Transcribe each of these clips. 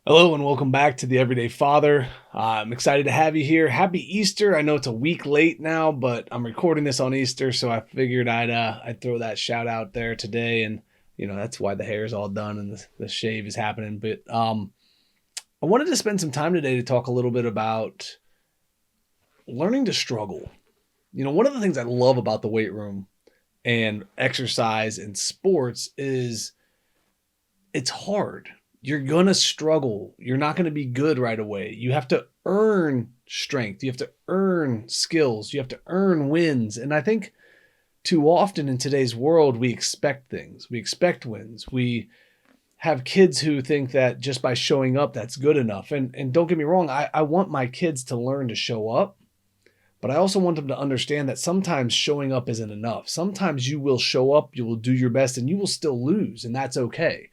Hello and welcome back to the Everyday Father. I'm excited to have you here. Happy Easter. I know it's a week late now, but I'm recording this on Easter, so I figured I'd throw that shout out there today, and that's why the hair is all done and the shave is happening. But I wanted to spend some time today to talk a little bit about learning to struggle. One of the things I love about the weight room and exercise and sports is it's hard. You're going to struggle. You're not going to be good right away. You have to earn strength. You have to earn skills. You have to earn wins. And I think too often in today's world, we expect things. We expect wins. We have kids who think that just by showing up, that's good enough. And don't get me wrong, I want my kids to learn to show up, but I also want them to understand that sometimes showing up isn't enough. Sometimes you will show up, you will do your best, and you will still lose, and that's okay.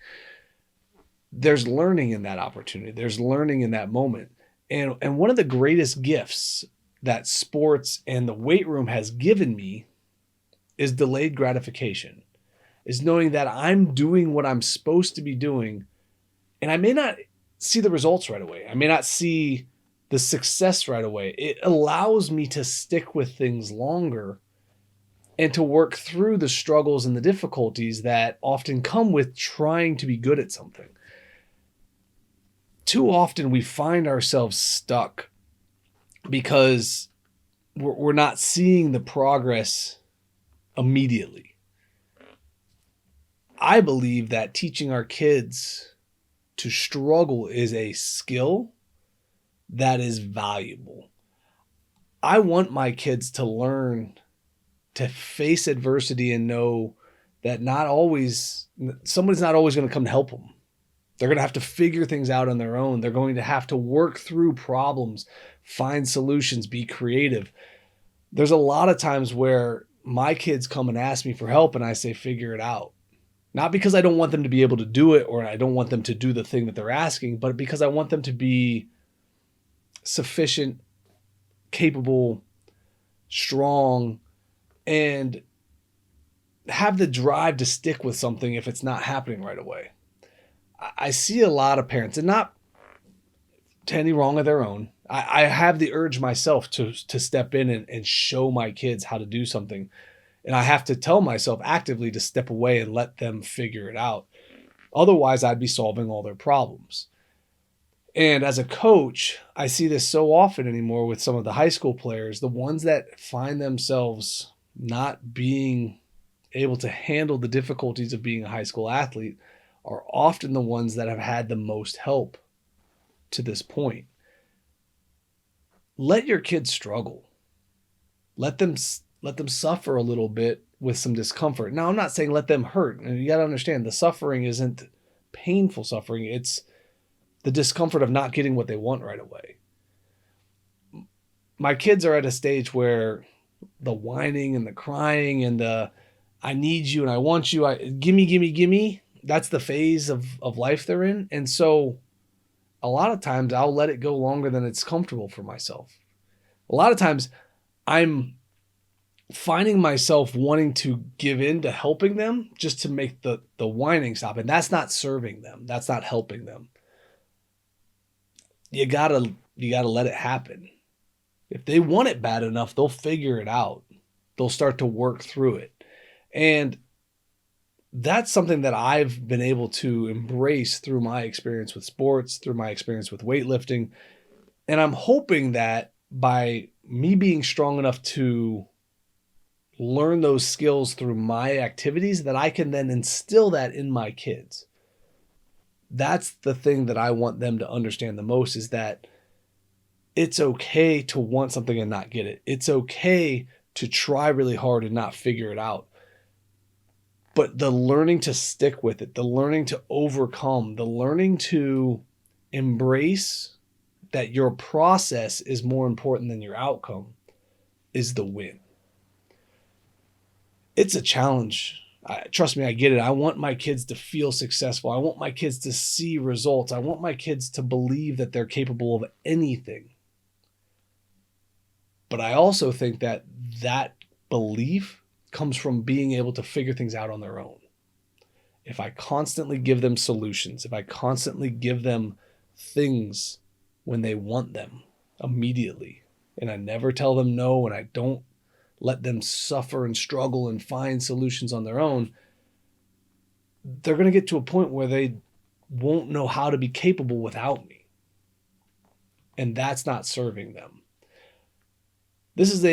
There's learning in that opportunity. There's learning in that moment. And one of the greatest gifts that sports and the weight room has given me is delayed gratification, is knowing that I'm doing what I'm supposed to be doing. And I may not see the results right away. I may not see the success right away. It allows me to stick with things longer and to work through the struggles and the difficulties that often come with trying to be good at something. Too often we find ourselves stuck because we're not seeing the progress immediately. I believe that teaching our kids to struggle is a skill that is valuable. I want my kids to learn to face adversity and know that somebody's not always going to come to help them. They're going to have to figure things out on their own. They're going to have to work through problems, find solutions, be creative. There's a lot of times where my kids come and ask me for help and I say, figure it out. Not because I don't want them to be able to do it or I don't want them to do the thing that they're asking, but because I want them to be sufficient, capable, strong, and have the drive to stick with something if it's not happening right away. I see a lot of parents, and not to any wrong of their own. I have the urge myself to step in and show my kids how to do something. And I have to tell myself actively to step away and let them figure it out. Otherwise, I'd be solving all their problems. And as a coach, I see this so often anymore with some of the high school players, the ones that find themselves not being able to handle the difficulties of being a high school athlete are often the ones that have had the most help to this point. Let your kids struggle. Let them suffer a little bit with some discomfort. Now, I'm not saying let them hurt. And you got to understand the suffering isn't painful suffering. It's the discomfort of not getting what they want right away. My kids are at a stage where the whining and the crying and the I need you and I want you, gimme, that's the phase of life they're in. And so a lot of times I'll let it go longer than it's comfortable for myself. A lot of times I'm finding myself wanting to give in to helping them just to make the whining stop. And that's not serving them. That's not helping them. You gotta let it happen. If they want it bad enough, they'll figure it out. They'll start to work through it. And that's something that I've been able to embrace through my experience with sports, through my experience with weightlifting. And I'm hoping that by me being strong enough to learn those skills through my activities, that I can then instill that in my kids. That's the thing that I want them to understand the most, is that it's okay to want something and not get it. It's okay to try really hard and not figure it out. But the learning to stick with it, the learning to overcome, the learning to embrace that your process is more important than your outcome is the win. It's a challenge. Trust me, I get it. I want my kids to feel successful. I want my kids to see results. I want my kids to believe that they're capable of anything. But I also think that belief comes from being able to figure things out on their own. If I constantly give them solutions, if I constantly give them things when they want them immediately. And I never tell them no, and I don't let them suffer and struggle and find solutions on their own. They're going to get to a point where they won't know how to be capable without me. And that's not serving them. This is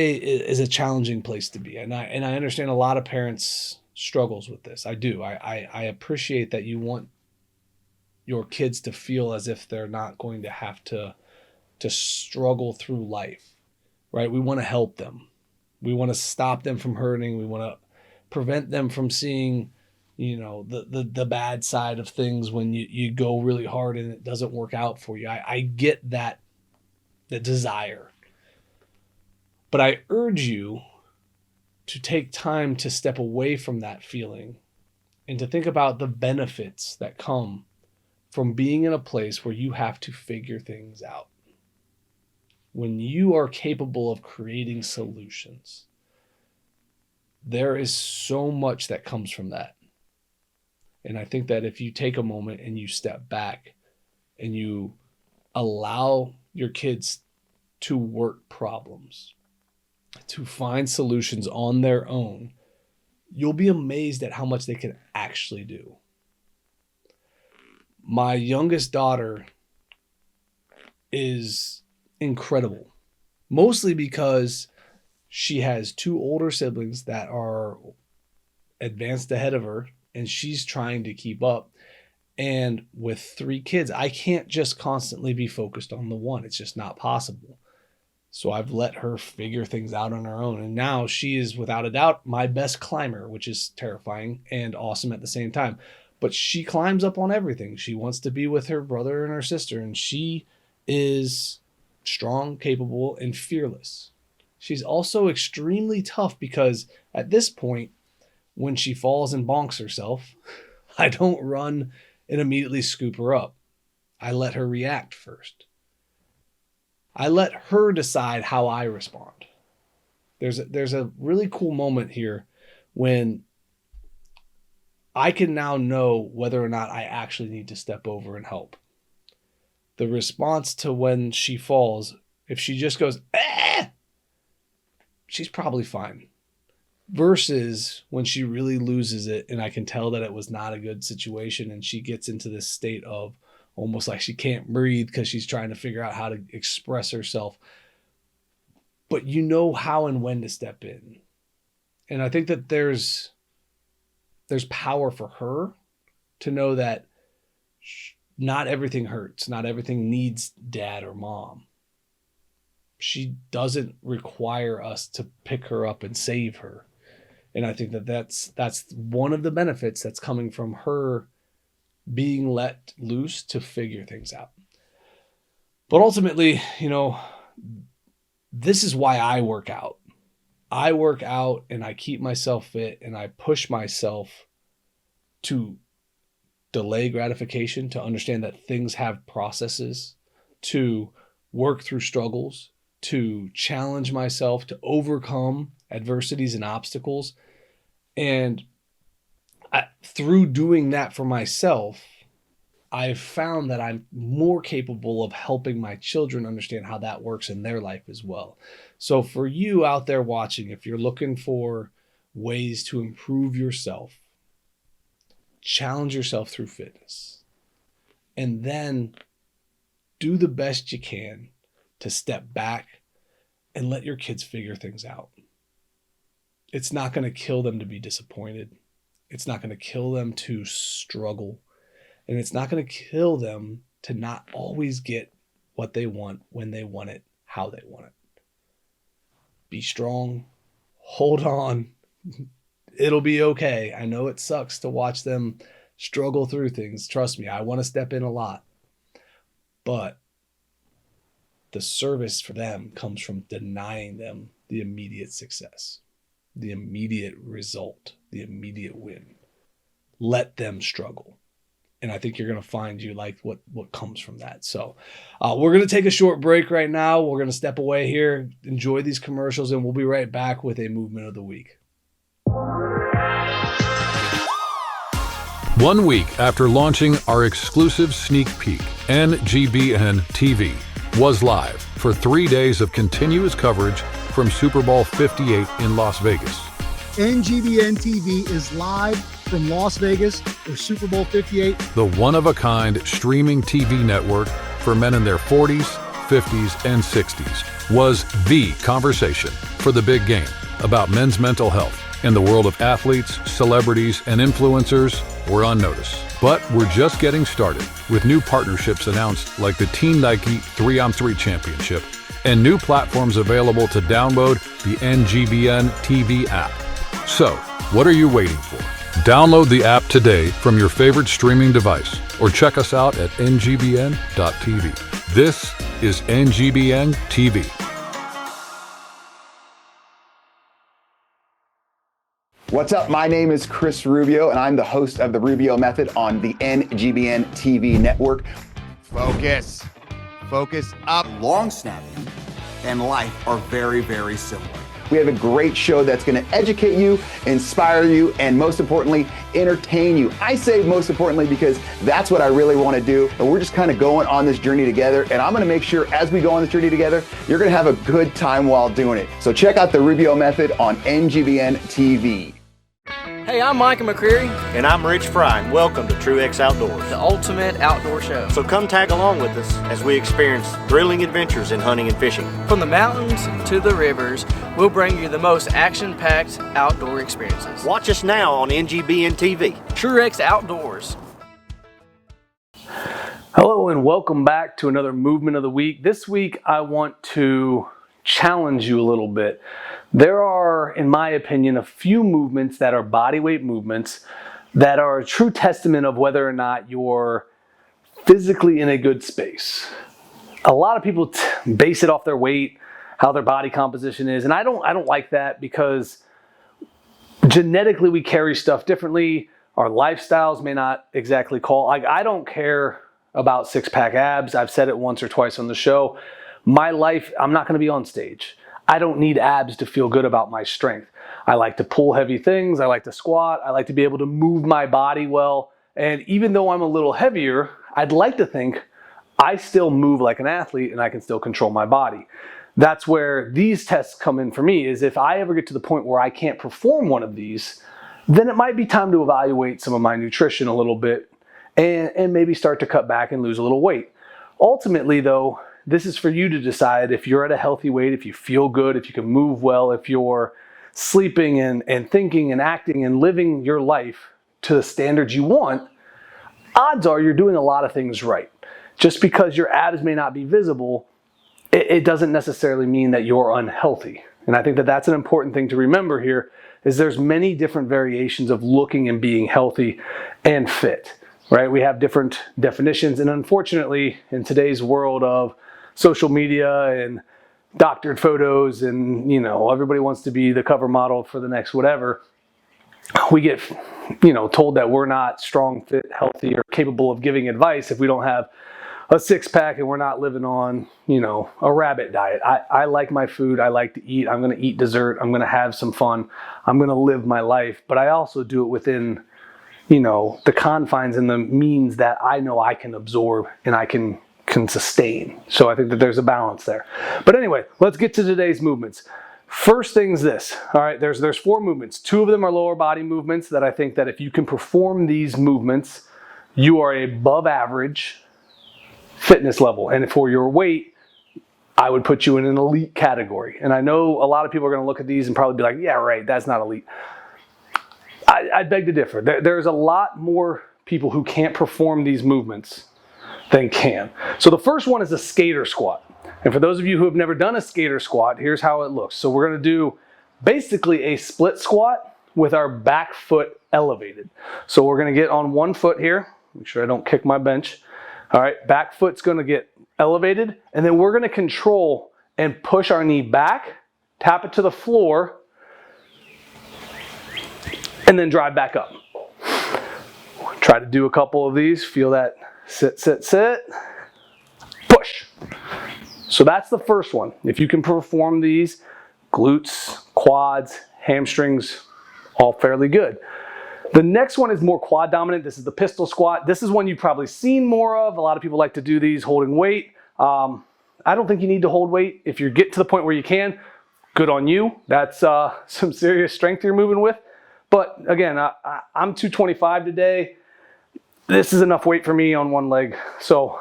a challenging place to be. And I understand a lot of parents struggles with this. I do. I appreciate that you want your kids to feel as if they're not going to have to struggle through life, right? We want to help them. We want to stop them from hurting. We want to prevent them from seeing, the bad side of things when you go really hard and it doesn't work out for you. I get that, the desire. But I urge you to take time to step away from that feeling and to think about the benefits that come from being in a place where you have to figure things out. When you are capable of creating solutions, there is so much that comes from that. And I think that if you take a moment and you step back and you allow your kids to work problems, to find solutions on their own, you'll be amazed at how much they can actually do. My youngest daughter is incredible, mostly because she has two older siblings that are advanced ahead of her, and she's trying to keep up. And with three kids, I can't just constantly be focused on the one. It's just not possible. So I've let her figure things out on her own. And now she is, without a doubt, my best climber, which is terrifying and awesome at the same time. But she climbs up on everything. She wants to be with her brother and her sister. And she is strong, capable, and fearless. She's also extremely tough because at this point, when she falls and bonks herself, I don't run and immediately scoop her up. I let her react first. I let her decide how I respond. There's a really cool moment here when I can now know whether or not I actually need to step over and help. The response to when she falls, if she just goes, she's probably fine. Versus when she really loses it and I can tell that it was not a good situation and she gets into this state of almost like she can't breathe because she's trying to figure out how to express herself. But you know how and when to step in. And I think that there's power for her to know that not everything hurts. Not everything needs dad or mom. She doesn't require us to pick her up and save her. And I think that that's one of the benefits that's coming from her being let loose to figure things out. But ultimately, this is why I work out. I work out and I keep myself fit and I push myself to delay gratification, to understand that things have processes, to work through struggles, to challenge myself, to overcome adversities and obstacles. And through doing that for myself, I've found that I'm more capable of helping my children understand how that works in their life as well. So for you out there watching, if you're looking for ways to improve yourself, challenge yourself through fitness, and then do the best you can to step back and let your kids figure things out. It's not going to kill them to be disappointed. It's not going to kill them to struggle. And it's not going to kill them to not always get what they want, when they want it, how they want it. Be strong. Hold on. It'll be okay. I know it sucks to watch them struggle through things. Trust me, I want to step in a lot. But the service for them comes from denying them the immediate success, the immediate result, the immediate win. Let them struggle. And I think you're going to find you like what comes from that. So we're going to take a short break right now. We're going to step away here, enjoy these commercials, and we'll be right back with a movement of the week. 1 week after launching our exclusive sneak peek, NGBN TV was live for 3 days of continuous coverage from Super Bowl 58 in Las Vegas. NGBN TV is live from Las Vegas for Super Bowl 58. The one-of-a-kind streaming TV network for men in their 40s, 50s, and 60s was the conversation for the big game about men's mental health. And the world of athletes, celebrities, and influencers were on notice. But we're just getting started with new partnerships announced like the Team Nike 3-on-3 Championship and new platforms available to download the NGBN TV app. So, what are you waiting for? Download the app today from your favorite streaming device or check us out at ngbn.tv. This is NGBN TV. What's up? My name is Chris Rubio, and I'm the host of The Rubio Method on the NGBN TV network. Focus. Focus up. Long snapping and life are very, very similar. We have a great show that's going to educate you, inspire you, and most importantly, entertain you. I say most importantly because that's what I really want to do. And we're just kind of going on this journey together. And I'm going to make sure as we go on this journey together, you're going to have a good time while doing it. So check out The Rubio Method on NGBN TV. Hey, I'm Micah McCreary. And I'm Rich Fry, and welcome to Truex Outdoors, The ultimate outdoor show. So come tag along with us as we experience thrilling adventures in hunting and fishing. From the mountains to the rivers, we'll bring you the most action-packed outdoor experiences. Watch us now on NGBN TV. Truex Outdoors. Hello and welcome back to another Movement of the Week. This week I want to challenge you a little bit. There are, in my opinion, a few movements that are bodyweight movements that are a true testament of whether or not you're physically in a good space. A lot of people base it off their weight, how their body composition is, and I don't like that because genetically we carry stuff differently. Our lifestyles may not exactly call. I don't care about six-pack abs. I've said it once or twice on the show. My life, I'm not going to be on stage. I don't need abs to feel good about my strength. I like to pull heavy things. I like to squat. I like to be able to move my body well. And even though I'm a little heavier, I'd like to think I still move like an athlete and I can still control my body. That's where these tests come in for me, is if I ever get to the point where I can't perform one of these, then it might be time to evaluate some of my nutrition a little bit and maybe start to cut back and lose a little weight. Ultimately though, this is for you to decide if you're at a healthy weight, if you feel good, if you can move well, if you're sleeping and thinking and acting and living your life to the standards you want. Odds are you're doing a lot of things right. Just because your abs may not be visible, it doesn't necessarily mean that you're unhealthy. And I think that that's an important thing to remember here, is there's many different variations of looking and being healthy and fit, right? We have different definitions, and unfortunately in today's world of social media and doctored photos and, everybody wants to be the cover model for the next whatever, we get, told that we're not strong, fit, healthy, or capable of giving advice if we don't have a six-pack and we're not living on, a rabbit diet. I like my food. I like to eat. I'm going to eat dessert. I'm going to have some fun. I'm going to live my life. But I also do it within, the confines and the means that I know I can absorb and I can sustain. So I think that there's a balance there. But anyway, let's get to today's movements. First thing's this. All right, there's 4 movements. 2 of them are lower body movements that I think that if you can perform these movements, you are above average fitness level. And for your weight, I would put you in an elite category. And I know a lot of people are going to look at these and probably be like, yeah, right, that's not elite. I beg to differ. There's a lot more people who can't perform these movements than can. So the first one is a skater squat. And for those of you who have never done a skater squat, here's how it looks. So we're going to do basically a split squat with our back foot elevated. So we're going to get on one foot here. Make sure I don't kick my bench. All right, back foot's going to get elevated, and then we're going to control and push our knee back, tap it to the floor, and then drive back up. Try to do a couple of these. Feel that sit, sit, sit, push. So that's the first one. If you can perform these, glutes, quads, hamstrings, all fairly good. The next one is more quad dominant. This is the pistol squat. This is one you've probably seen more of. A lot of people like to do these holding weight. I don't think you need to hold weight. If you get to the point where you can, good on you. That's some serious strength you're moving with. But again, I'm 225 today. This is enough weight for me on one leg. So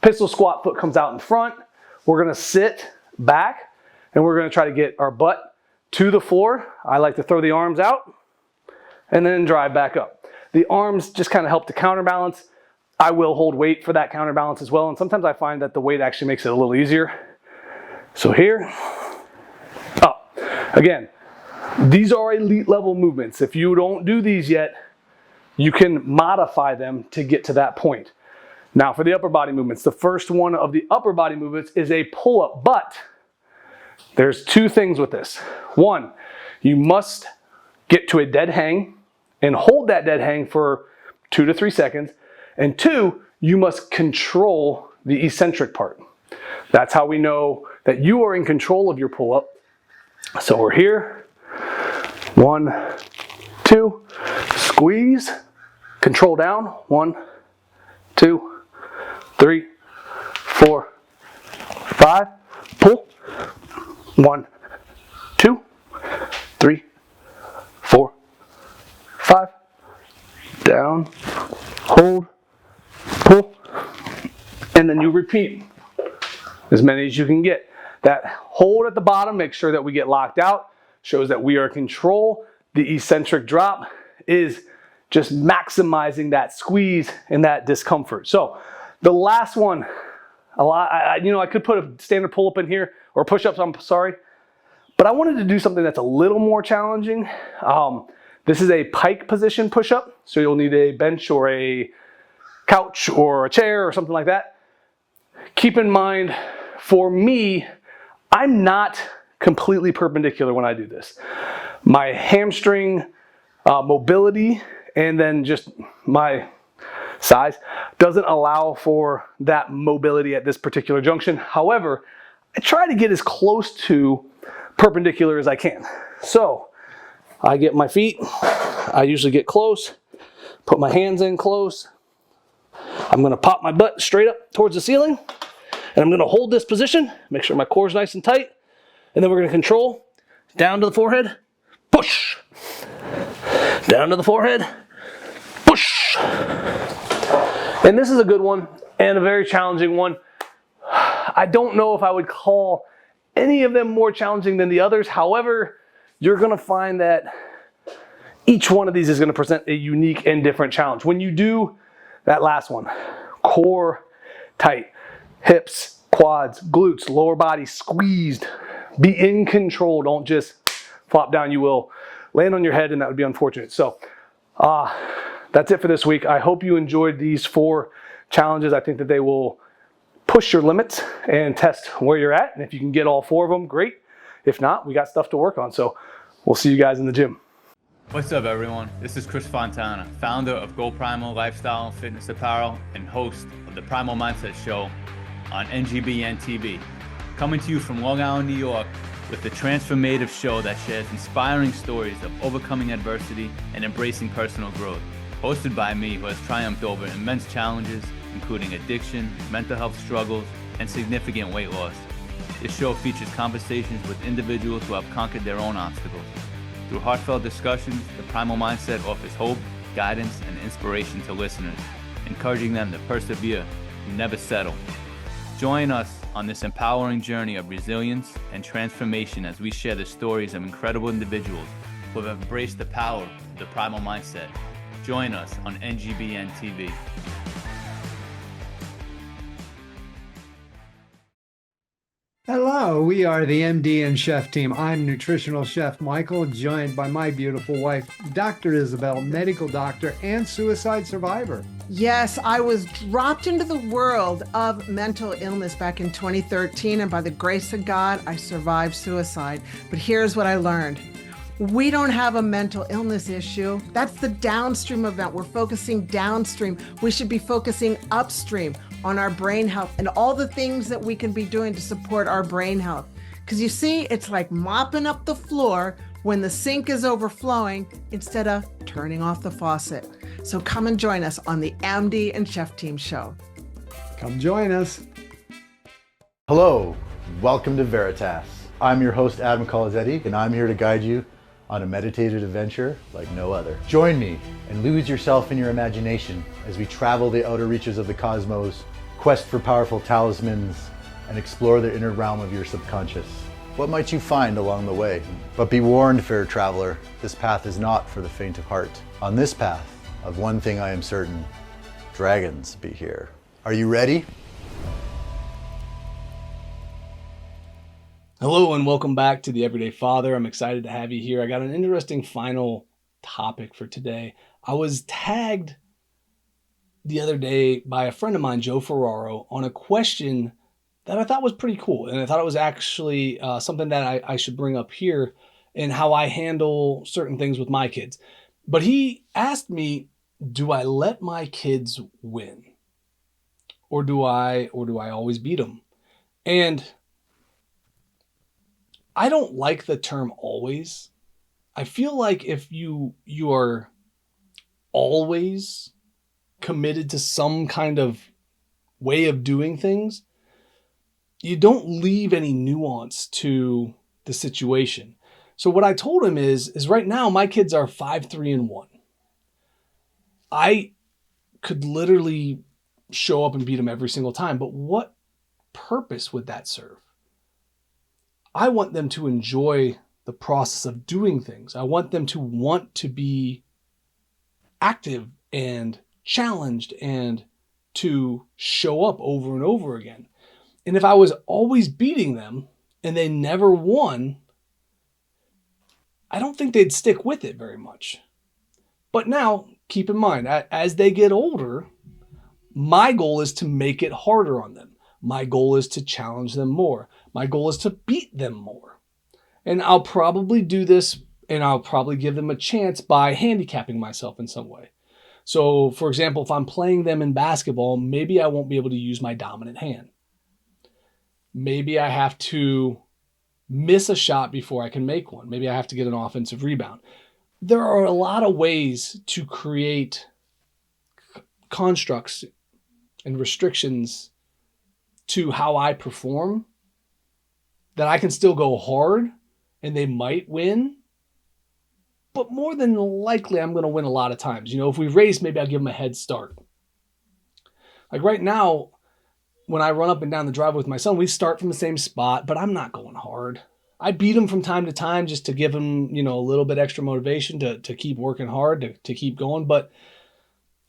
pistol squat, foot comes out in front. We're gonna sit back and we're gonna try to get our butt to the floor. I like to throw the arms out and then drive back up. The arms just kind of help to counterbalance. I will hold weight for that counterbalance as well. And sometimes I find that the weight actually makes it a little easier. So here, up. Again, these are elite level movements. If you don't do these yet, you can modify them to get to that point. Now for the upper body movements, the first one of the upper body movements is a pull-up, but there's two things with this. One, you must get to a dead hang and hold that dead hang for 2 to 3 seconds. And two, you must control the eccentric part. That's how we know that you are in control of your pull-up. So we're here, 1, 2, squeeze, control down, 1, 2, 3, 4, 5, pull, 1, 2, 3, 4, 5, down, hold, pull, and then you repeat as many as you can get. That hold at the bottom, make sure that we get locked out, shows that we are in control. The eccentric drop is just maximizing that squeeze and that discomfort. So the last one, I could put a standard pull-up in here, or push-ups, I'm sorry, but I wanted to do something that's a little more challenging. This is a pike position push-up, so you'll need a bench or a couch or a chair or something like that. Keep in mind, for me, I'm not completely perpendicular when I do this. My hamstring mobility and then just my size doesn't allow for that mobility at this particular junction. However, I try to get as close to perpendicular as I can. So I get my feet, I usually get close, put my hands in close. I'm gonna pop my butt straight up towards the ceiling, and I'm gonna hold this position, make sure my core is nice and tight, and then we're gonna control down to the forehead, push. Down to the forehead, push. And this is a good one and a very challenging one. I don't know if I would call any of them more challenging than the others. However, you're gonna find that each one of these is gonna present a unique and different challenge. When you do that last one, core tight, hips, quads, glutes, lower body squeezed, be in control, don't just flop down. You will land on your head and that would be unfortunate. So that's it for this week. I hope you enjoyed these 4 challenges. I think that they will push your limits and test where you're at. And if you can get all 4 of them, great. If not, we got stuff to work on. So we'll see you guys in the gym. What's up, everyone? This is Chris Fontana, founder of Go Primal Lifestyle and Fitness Apparel and host of the Primal Mindset Show on NGBN TV. Coming to you from Long Island, New York, with the transformative show that shares inspiring stories of overcoming adversity and embracing personal growth. Hosted by me, who has triumphed over immense challenges, including addiction, mental health struggles, and significant weight loss. This show features conversations with individuals who have conquered their own obstacles. Through heartfelt discussions, the Primal Mindset offers hope, guidance, and inspiration to listeners, encouraging them to persevere and never settle. Join us on this empowering journey of resilience and transformation as we share the stories of incredible individuals who have embraced the power of the Primal Mindset. Join us on NGBN TV. Hello, we are the MD and Chef team. I'm nutritional chef Michael, joined by my beautiful wife, Dr. Isabel, medical doctor and suicide survivor. Yes, I was dropped into the world of mental illness back in 2013, and by the grace of God, I survived suicide. But here's what I learned. We don't have a mental illness issue. That's the downstream event. We're focusing downstream. We should be focusing upstream on our brain health and all the things that we can be doing to support our brain health. Because you see, it's like mopping up the floor when the sink is overflowing instead of turning off the faucet. So come and join us on the MD and Chef Team Show. Come join us. Hello, welcome to Veritas. I'm your host, Adam Colazetti, and I'm here to guide you on a meditative adventure like no other. Join me and lose yourself in your imagination as we travel the outer reaches of the cosmos, quest for powerful talismans, and explore the inner realm of your subconscious. What might you find along the way? But be warned, fair traveler, this path is not for the faint of heart. On this path, of one thing I am certain, dragons be here. Are you ready? Hello and welcome back to The Everyday Father. I'm excited to have you here. I got an interesting final topic for today. I was tagged the other day by a friend of mine, Joe Ferraro, on a question that I thought was pretty cool. And I thought it was actually something that I should bring up here in how I handle certain things with my kids. But he asked me, do I let my kids win? Or do I always beat them? And I don't like the term always. I feel like if you are always committed to some kind of way of doing things, you don't leave any nuance to the situation. So what I told him is right now my kids are 5, 3, and 1. I could literally show up and beat them every single time, but what purpose would that serve? I want them to enjoy the process of doing things. I want them to want to be active and challenged and to show up over and over again. And if I was always beating them and they never won, I don't think they'd stick with it very much. But now, keep in mind, as they get older, my goal is to make it harder on them. My goal is to challenge them more. My goal is to beat them more. And I'll probably do this and I'll probably give them a chance by handicapping myself in some way. So, for example, if I'm playing them in basketball, maybe I won't be able to use my dominant hand. Maybe I have to miss a shot before I can make one. Maybe I have to get an offensive rebound. There are a lot of ways to create constructs and restrictions to how I perform that I can still go hard and they might win, but more than likely I'm going to win a lot of times. You know, if we race, maybe I'll give them a head start. Like right now, when I run up and down the driveway with my son, we start from the same spot, but I'm not going hard. I beat him from time to time just to give him, you know, a little bit extra motivation to keep working hard, to keep going. But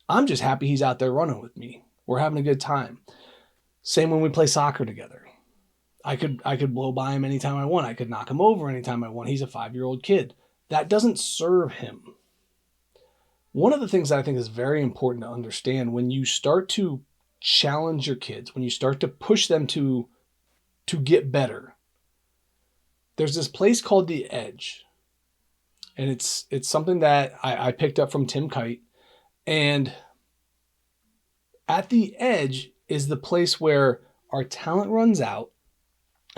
I'm just happy he's out there running with me. We're having a good time. Same when we play soccer together. I could blow by him anytime I want. I could knock him over anytime I want. He's a 5-year-old kid. That doesn't serve him. One of the things that I think is very important to understand when you start to challenge your kids, when you start to push them to get better, there's this place called the edge. And it's something that I picked up from Tim Kite. And at the edge is the place where our talent runs out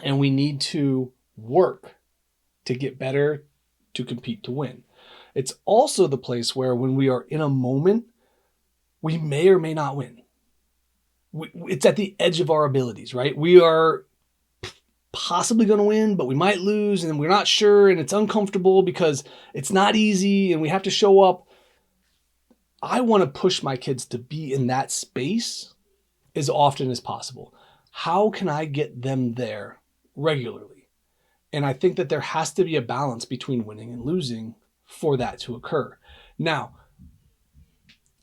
and we need to work to get better, to compete, to win. It's also the place where when we are in a moment, we may or may not win. It's at the edge of our abilities, right? We are possibly going to win, but we might lose and we're not sure and it's uncomfortable because it's not easy and we have to show up. I want to push my kids to be in that space as often as possible. How can I get them there regularly? And I think that there has to be a balance between winning and losing for that to occur. Now,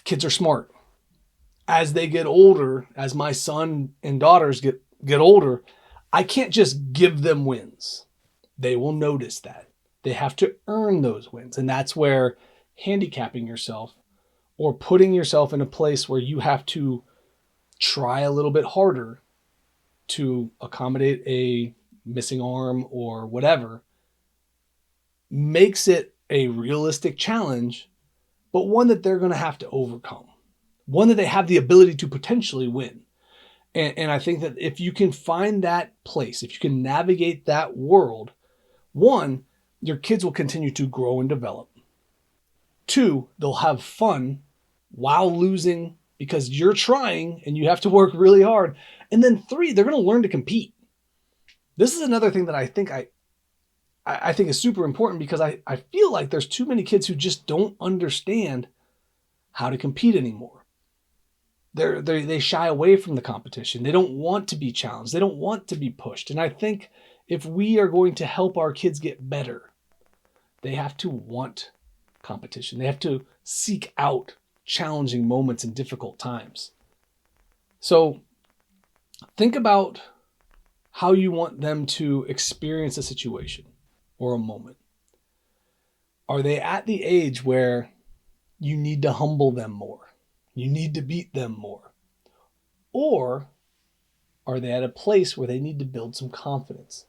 kids are smart. As they get older, as my son and daughters get older, I can't just give them wins. They will notice that. They have to earn those wins. And that's where handicapping yourself or putting yourself in a place where you have to try a little bit harder to accommodate a missing arm or whatever makes it a realistic challenge, but one that they're going to have to overcome, one that they have the ability to potentially win. And I think that if you can find that place, if you can navigate that world, one, your kids will continue to grow and develop. 2, they'll have fun while losing because you're trying and you have to work really hard. And then 3, they're going to learn to compete. This is another thing that I think is super important because I feel like there's too many kids who just don't understand how to compete anymore. They shy away from the competition. They don't want to be challenged. They don't want to be pushed. And I think if we are going to help our kids get better, they have to want competition. They have to seek out challenging moments and difficult times. So think about how you want them to experience a situation or a moment. Are they at the age where you need to humble them more? You need to beat them more? Or are they at a place where they need to build some confidence?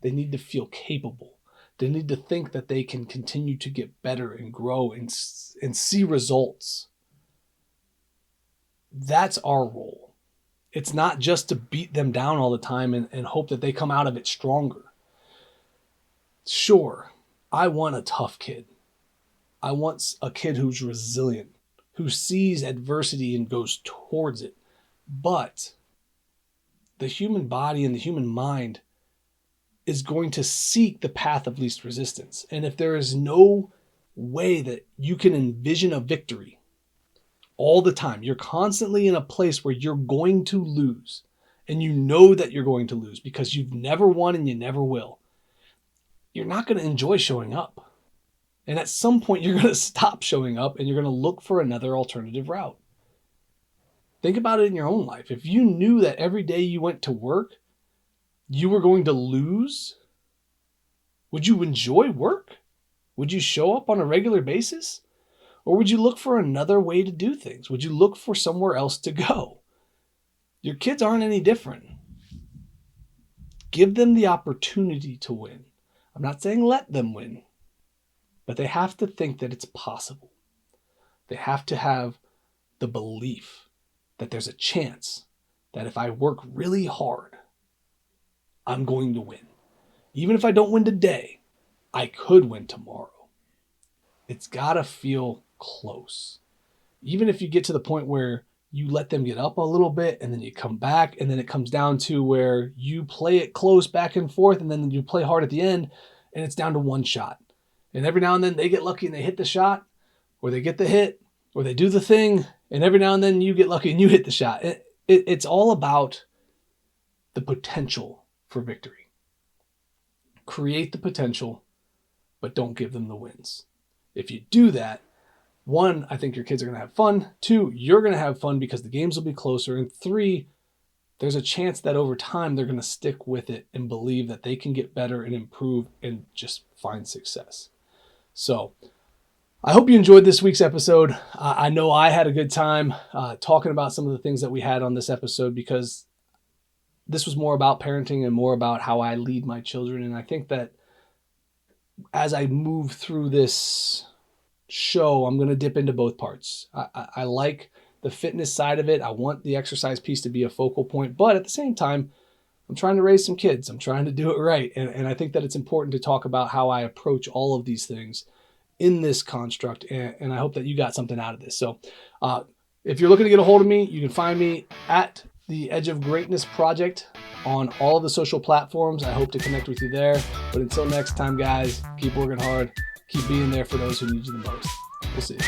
They need to feel capable. They need to think that they can continue to get better and grow and see results. That's our role. It's not just to beat them down all the time and hope that they come out of it stronger. Sure, I want a tough kid. I want a kid who's resilient, who sees adversity and goes towards it. But the human body and the human mind is going to seek the path of least resistance. And if there is no way that you can envision a victory all the time, you're constantly in a place where you're going to lose, and you know that you're going to lose because you've never won and you never will, you're not going to enjoy showing up. And at some point, you're going to stop showing up and you're going to look for another alternative route. Think about it in your own life. If you knew that every day you went to work, you were going to lose, would you enjoy work? Would you show up on a regular basis? Or would you look for another way to do things? Would you look for somewhere else to go? Your kids aren't any different. Give them the opportunity to win. I'm not saying let them win, but they have to think that it's possible. They have to have the belief that there's a chance that if I work really hard, I'm going to win. Even if I don't win today, I could win tomorrow. It's got to feel close. Even if you get to the point where you let them get up a little bit and then you come back and then it comes down to where you play it close back and forth and then you play hard at the end and it's down to one shot. And every now and then they get lucky and they hit the shot, or they get the hit, or they do the thing, and every now and then you get lucky and you hit the shot. It's all about the potential for victory. Create the potential, but don't give them the wins. If you do that, 1, I think your kids are going to have fun. 2, you're going to have fun because the games will be closer. And 3, there's a chance that over time they're going to stick with it and believe that they can get better and improve and just find success. So I hope you enjoyed this week's episode. I know I had a good time talking about some of the things that we had on this episode because this was more about parenting and more about how I lead my children. And I think that as I move through this show, I'm going to dip into both parts. I like the fitness side of it. I want the exercise piece to be a focal point, but at the same time, I'm trying to raise some kids. I'm trying to do it right. And I think that it's important to talk about how I approach all of these things in this construct. And I hope that you got something out of this. So if you're looking to get a hold of me, you can find me at the Edge of Greatness Project on all of the social platforms. I hope to connect with you there. But until next time, guys, keep working hard. Keep being there for those who need you the most. We'll see you.